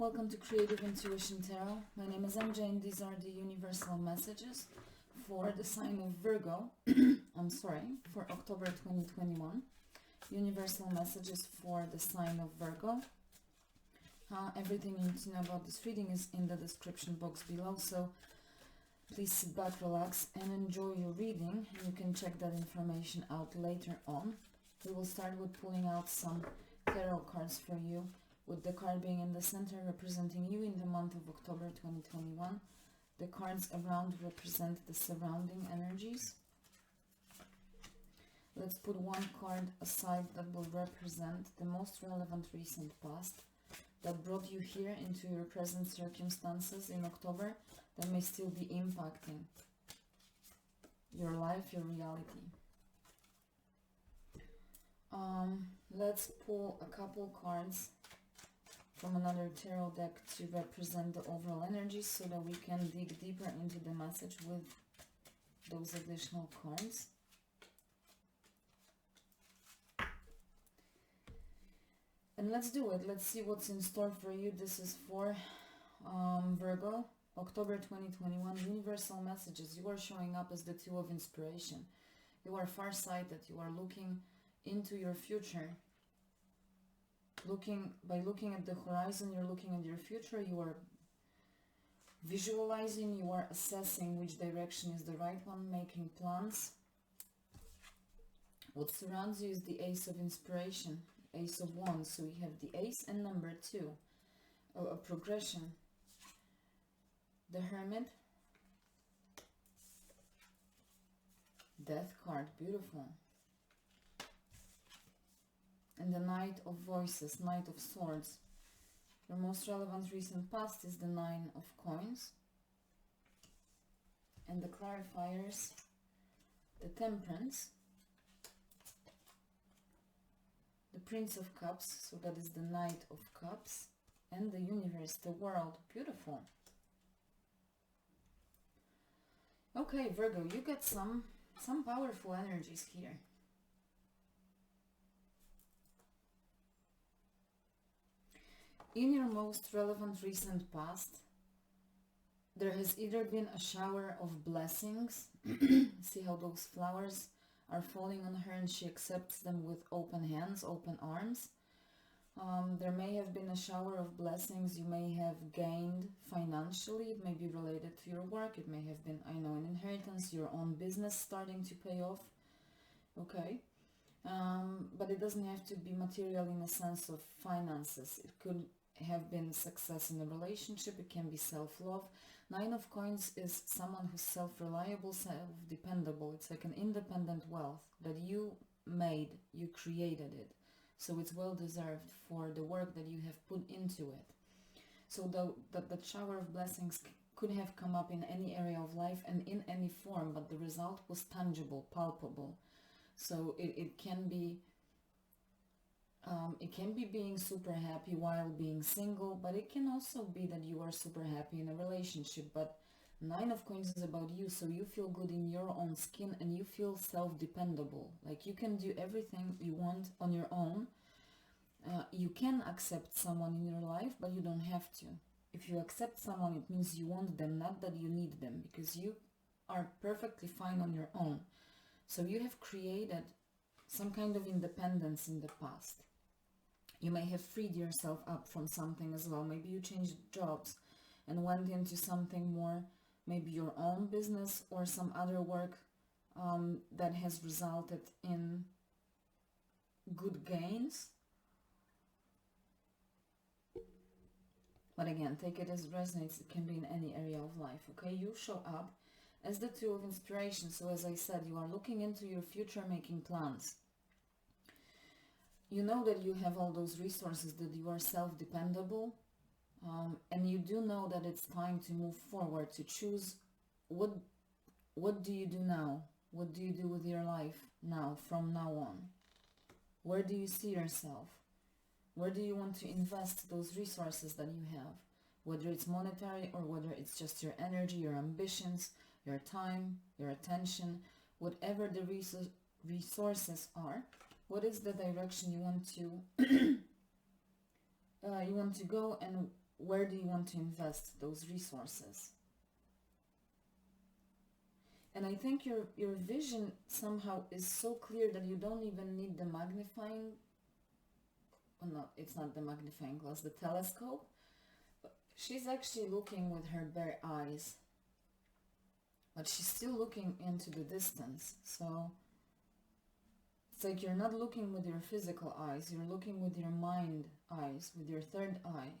Welcome to Creative Intuition Tarot. My name is MJ and these are the universal messages for the sign of Virgo. For October 2021. Universal messages for the sign of Virgo. Everything you need to know about this reading is in the description box below, so please sit back, relax and enjoy your reading. You can check that information out later on. We will start with pulling out some tarot cards for you, with the card being in the center representing you in the month of October 2021. The cards around represent the surrounding energies. Let's put one card aside that will represent the most relevant recent past that brought you here into your present circumstances in October that may still be impacting your life, your reality. Let's pull a couple cards from another tarot deck to represent the overall energies so that we can dig deeper into the message with those additional cards. And let's do it. Let's see what's in store for you. This is for Virgo, October 2021. Universal messages. You are showing up as the Two of Inspiration. You are far-sighted. You are looking into your future. By looking at the horizon, you're looking at your future. You are visualizing. You are assessing which direction is the right one, making plans. What surrounds you is the Ace of Inspiration. Ace of Wands. So we have the Ace and number 2, a progression. The Hermit, Death card, beautiful. And the Knight of Voices, Knight of Swords. Your most relevant recent past is the 9 of Coins. And the clarifiers, the Temperance, the Prince of Cups, so that is the Knight of Cups, and the Universe, the World. Beautiful. Okay, Virgo, you get some powerful energies here. In your most relevant recent past, there has either been a shower of blessings. See how those flowers are falling on her and she accepts them with open hands, open arms. There may have been a shower of blessings you may have gained financially. It may be related to your work. It may have been, an inheritance, your own business starting to pay off. Okay. But it doesn't have to be material in a sense of finances. It could have been success in a relationship. It can be self-love. 9 of Coins is someone who's self-reliable, self-dependable. It's like an independent wealth that you made, you created it. So it's well deserved for the work that you have put into it. So that shower of blessings could have come up in any area of life and in any form, but the result was tangible, palpable. So it can be being super happy while being single, but it can also be that you are super happy in a relationship. But 9 of Coins is about you, so you feel good in your own skin and you feel self-dependable. Like you can do everything you want on your own. You can accept someone in your life, but you don't have to. If you accept someone, it means you want them, not that you need them, because you are perfectly fine on your own. So you have created some kind of independence in the past. You may have freed yourself up from something as well. Maybe you changed jobs and went into something more, maybe your own business or some other work that has resulted in good gains. But again, take it as it resonates. It can be in any area of life, okay? You show up as the Two of Inspiration. So as I said, you are looking into your future, making plans. You know that you have all those resources, that you are self-dependable, and you do know that it's time to move forward, to choose what do you do now? What do you do with your life now, from now on? Where do you see yourself? Where do you want to invest those resources that you have? Whether it's monetary or whether it's just your energy, your ambitions, your time, your attention, whatever the resources are. What is the direction you want to go, and where do you want to invest those resources? And I think your vision somehow is so clear that you don't even need the magnifying, well, no, it's not the magnifying glass, the telescope. But she's actually looking with her bare eyes, but she's still looking into the distance. So it's like you're not looking with your physical eyes, you're looking with your mind eyes, with your third eye.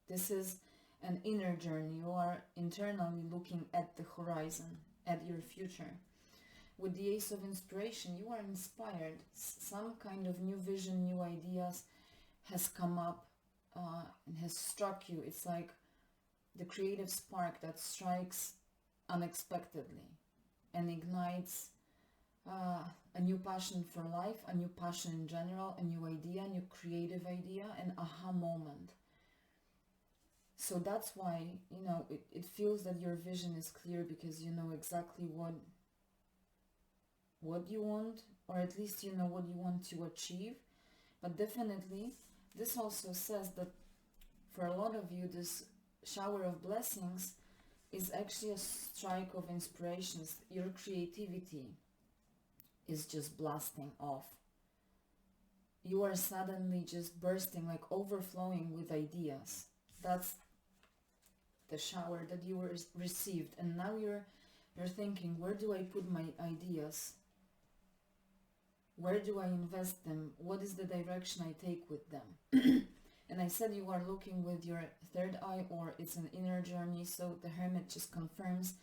This is an inner journey. You are internally looking at the horizon, at your future. With the Ace of Inspiration, you are inspired. Some kind of new vision, new ideas has come up and has struck you. It's like the creative spark that strikes unexpectedly and ignites a new passion for life, a new passion in general, a new idea, a new creative idea, an aha moment. So that's why, you know, it feels that your vision is clear, because you know exactly what you want, or at least you know what you want to achieve. But definitely, this also says that for a lot of you, this shower of blessings is actually a strike of inspirations. Your creativity is just blasting off. You are suddenly just bursting, like overflowing with ideas. That's the shower that you received, and now you're thinking, where do I put my ideas? Where do I invest them? What is the direction I take with them? And I said you are looking with your third eye, or it's an inner journey, so the Hermit just confirms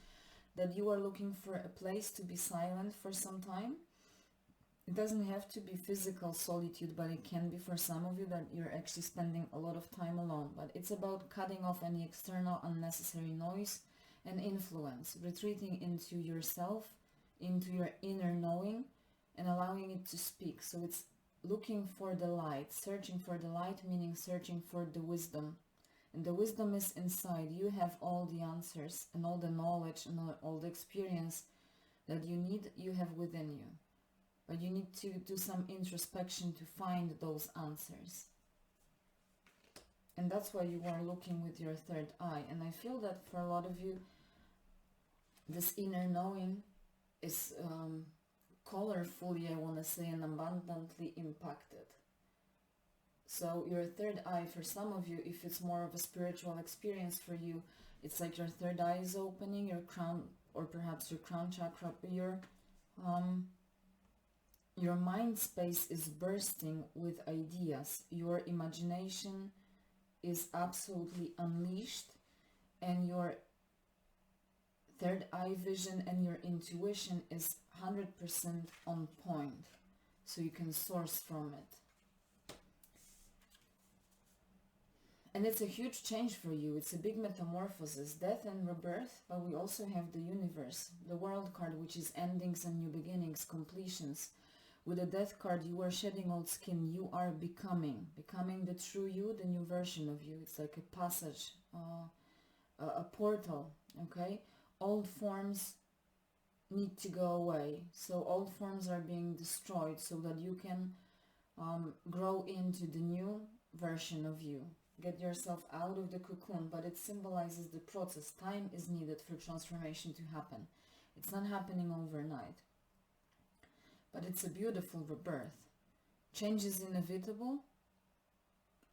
that you are looking for a place to be silent for some time. It doesn't have to be physical solitude, but it can be for some of you that you're actually spending a lot of time alone. But it's about cutting off any external unnecessary noise and influence, retreating into yourself, into your inner knowing, and allowing it to speak. So it's looking for the light, searching for the light, meaning searching for the wisdom. And the wisdom is inside. You have all the answers and all the knowledge and all the experience that you need, you have within you. But you need to do some introspection to find those answers. And that's why you are looking with your third eye. And I feel that for a lot of you, this inner knowing is colorfully, I want to say, and abundantly impacted. So your third eye, for some of you, if it's more of a spiritual experience for you, it's like your third eye is opening, your crown, or perhaps your crown chakra, your mind space is bursting with ideas. Your imagination is absolutely unleashed, and your third eye vision and your intuition is 100% on point, so you can source from it. And it's a huge change for you. It's a big metamorphosis, death and rebirth, but we also have the universe, the world card, which is endings and new beginnings, completions. With the death card, you are shedding old skin. You are becoming the true you, the new version of you. It's like a passage, a portal, okay? Old forms need to go away. So old forms are being destroyed so that you can grow into the new version of you. Get yourself out of the cocoon, but it symbolizes the process. Time is needed for transformation to happen. It's not happening overnight. But it's a beautiful rebirth. Change is inevitable,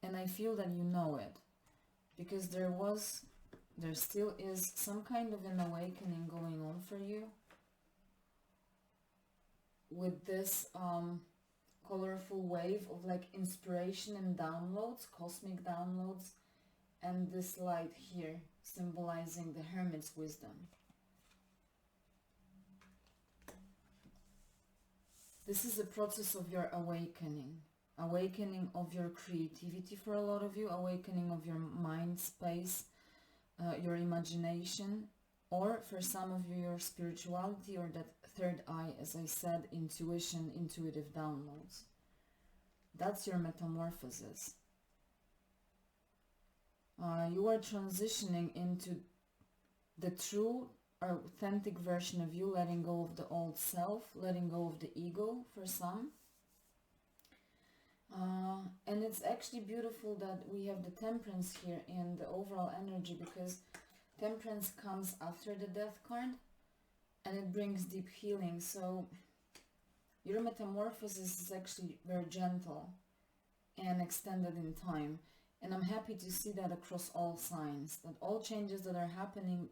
and I feel that you know it, because there still is some kind of an awakening going on for you with this colorful wave of like inspiration and downloads, cosmic downloads, and this light here symbolizing the Hermit's wisdom. This is a process of your awakening of your creativity for a lot of you, awakening of your mind space, your imagination, or for some of you, your spirituality, or that third eye, as I said, intuition, intuitive downloads. That's your metamorphosis. You are transitioning into the true authentic version of you, letting go of the old self, letting go of the ego for some. And it's actually beautiful that we have the Temperance here in the overall energy, because Temperance comes after the Death card and it brings deep healing. So your metamorphosis is actually very gentle and extended in time. And I'm happy to see that across all signs, that all changes that are happening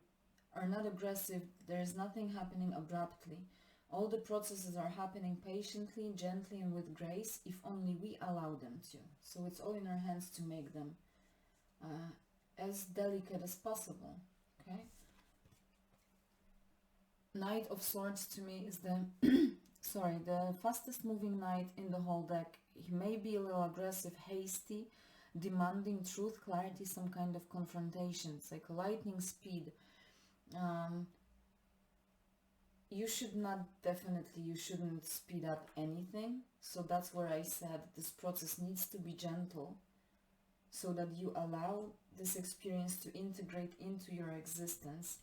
are not aggressive. There is nothing happening abruptly. All the processes are happening patiently, gently, and with grace, if only we allow them to. So it's all in our hands to make them as delicate as possible. Okay. Knight of Swords to me is the the fastest moving knight in the whole deck. He may be a little aggressive, hasty, demanding truth, clarity, some kind of confrontation. It's like lightning speed. You should not, definitely, you shouldn't speed up anything. So that's where I said this process needs to be gentle, so that you allow this experience to integrate into your existence.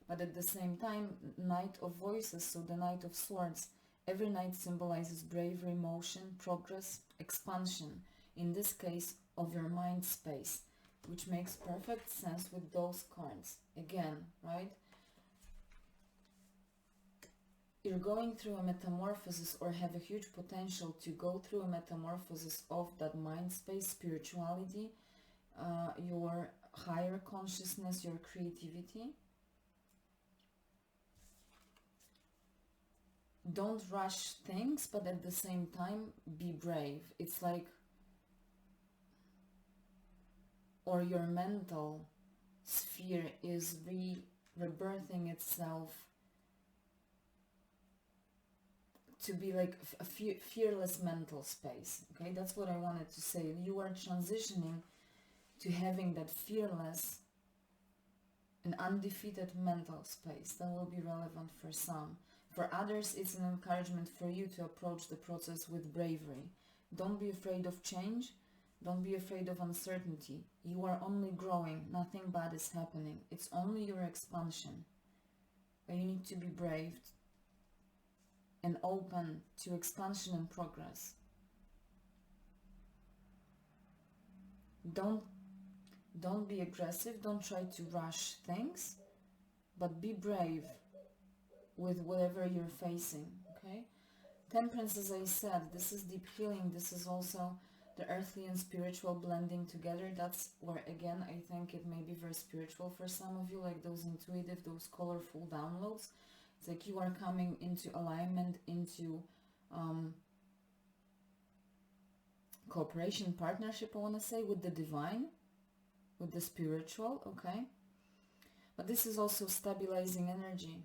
But at the same time, Knight of Voices, so the Knight of Swords, every knight symbolizes bravery, motion, progress, expansion, in this case of your mind space, which makes perfect sense with those cards. Again, right? You're going through a metamorphosis, or have a huge potential to go through a metamorphosis of that mind space, spirituality, your higher consciousness, your creativity. Don't rush things, but at the same time be brave. It's like, or your mental sphere is rebirthing itself to be like a fearless mental space. Okay, that's what I wanted to say. You are transitioning to having that fearless and undefeated mental space. That will be relevant for some. For others, it's an encouragement for you to approach the process with bravery. Don't be afraid of change. Don't be afraid of uncertainty. You are only growing. Nothing bad is happening. It's only your expansion. But you need to be brave and open to expansion and progress. Don't be aggressive. Don't try to rush things, but be brave with whatever you're facing. Okay. Temperance, as I said, this is deep healing. This is also the earthly and spiritual blending together. That's where, again, I think it may be very spiritual for some of you, like those intuitive, those colorful downloads. It's like you are coming into alignment, into cooperation, partnership, I want to say, with the divine, with the spiritual, okay? But this is also stabilizing energy,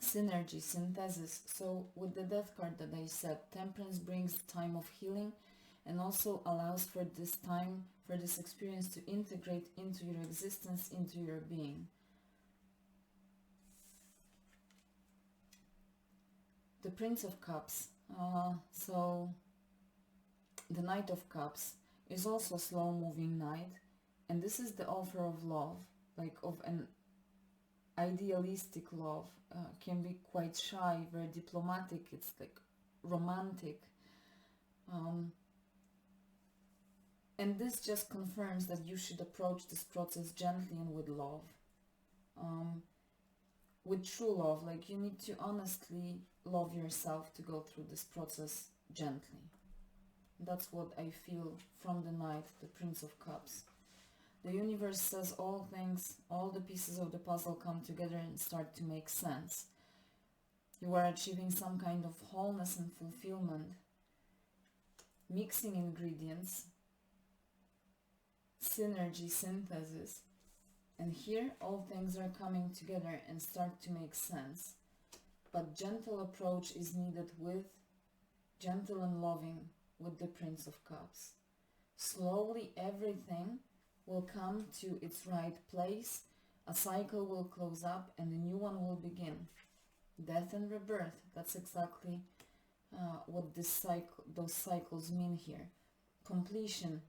synergy, synthesis. So with the Death card that I said, Temperance brings time of healing and also allows for this time, for this experience to integrate into your existence, into your being. The Prince of Cups. So the Knight of Cups is also a slow-moving knight, and this is the offer of love, like of an idealistic love. Can be quite shy, very diplomatic. It's like romantic, and this just confirms that you should approach this process gently and with love, with true love. Like, you need to honestly love yourself to go through this process gently. That's what I feel from the Knight, the Prince of Cups. The universe says all things, all the pieces of the puzzle come together and start to make sense. You are achieving some kind of wholeness and fulfillment, mixing ingredients, synergy, synthesis, and here all things are coming together and start to make sense. But gentle approach is needed, with gentle and loving with the Prince of Cups. Slowly everything will come to its right place, a cycle will close up and a new one will begin. Death and rebirth, that's exactly what those cycles mean here. Completion,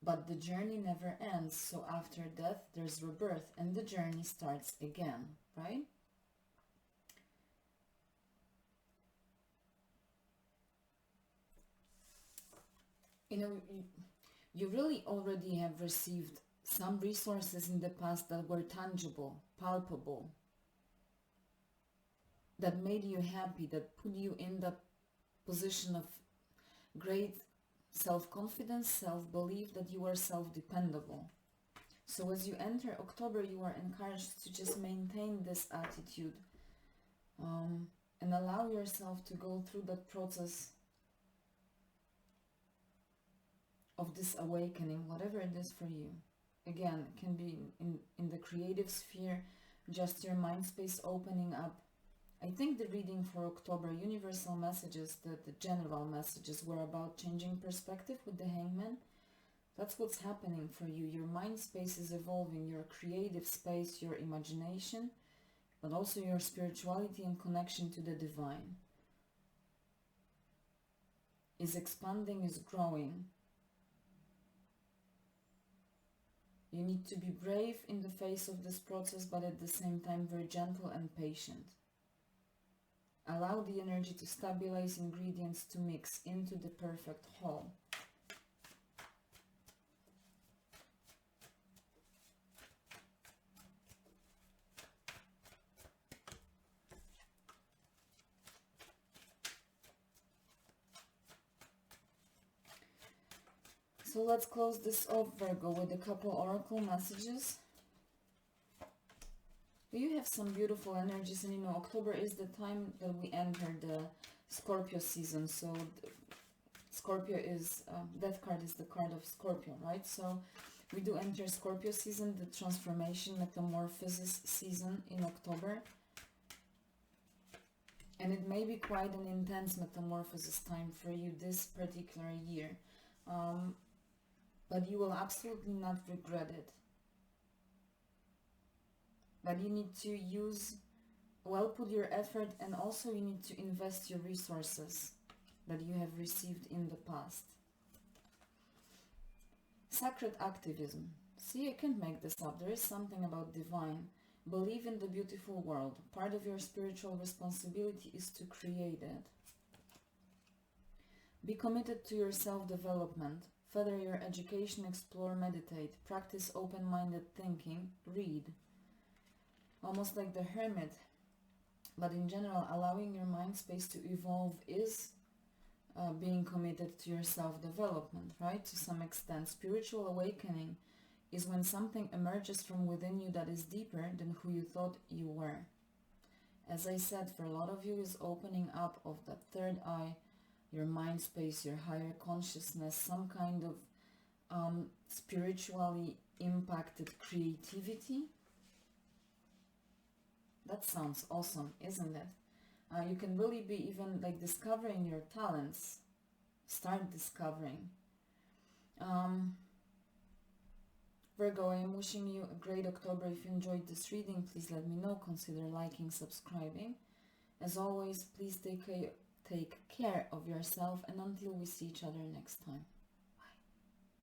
but the journey never ends, so after death there's rebirth and the journey starts again, right? You really already have received some resources in the past that were tangible, palpable, that made you happy, that put you in the position of great self-confidence, self-belief, that you are self-dependable. So as you enter October, you are encouraged to just maintain this attitude and allow yourself to go through that process of this awakening, whatever it is for you. Again, it can be in the creative sphere, just your mind space opening up. I think the reading for October, universal messages, the general messages were about changing perspective with the Hangman. That's what's happening for you. Your mind space is evolving, your creative space, your imagination, but also your spirituality and connection to the divine is expanding, is growing. You need to be brave in the face of this process, but at the same time very gentle and patient. Allow the energy to stabilize, ingredients to mix into the perfect whole. So let's close this off, Virgo, with a couple oracle messages. You have some beautiful energies, and October is the time that we enter the Scorpio season. So Scorpio is, that card is the card of Scorpio, right? So we do enter Scorpio season, the transformation, metamorphosis season in October. And it may be quite an intense metamorphosis time for you this particular year. But you will absolutely not regret it. But you need to put your effort, and also you need to invest your resources that you have received in the past. Sacred activism. See, I can't make this up. There is something about divine. Believe in the beautiful world. Part of your spiritual responsibility is to create it. Be committed to your self-development. Further your education, explore, meditate, practice open-minded thinking, read. Almost like the Hermit, but in general, allowing your mind space to evolve is being committed to your self-development, right? To some extent, spiritual awakening is when something emerges from within you that is deeper than who you thought you were. As I said, for a lot of you is opening up of that third eye, your mind space, your higher consciousness, some kind of spiritually impacted creativity. That sounds awesome, isn't it? You can really be even like discovering your talents. Start discovering. Virgo, I am wishing you a great October. If you enjoyed this reading, please let me know. Consider liking, subscribing. As always, please take care of yourself, and until we see each other next time.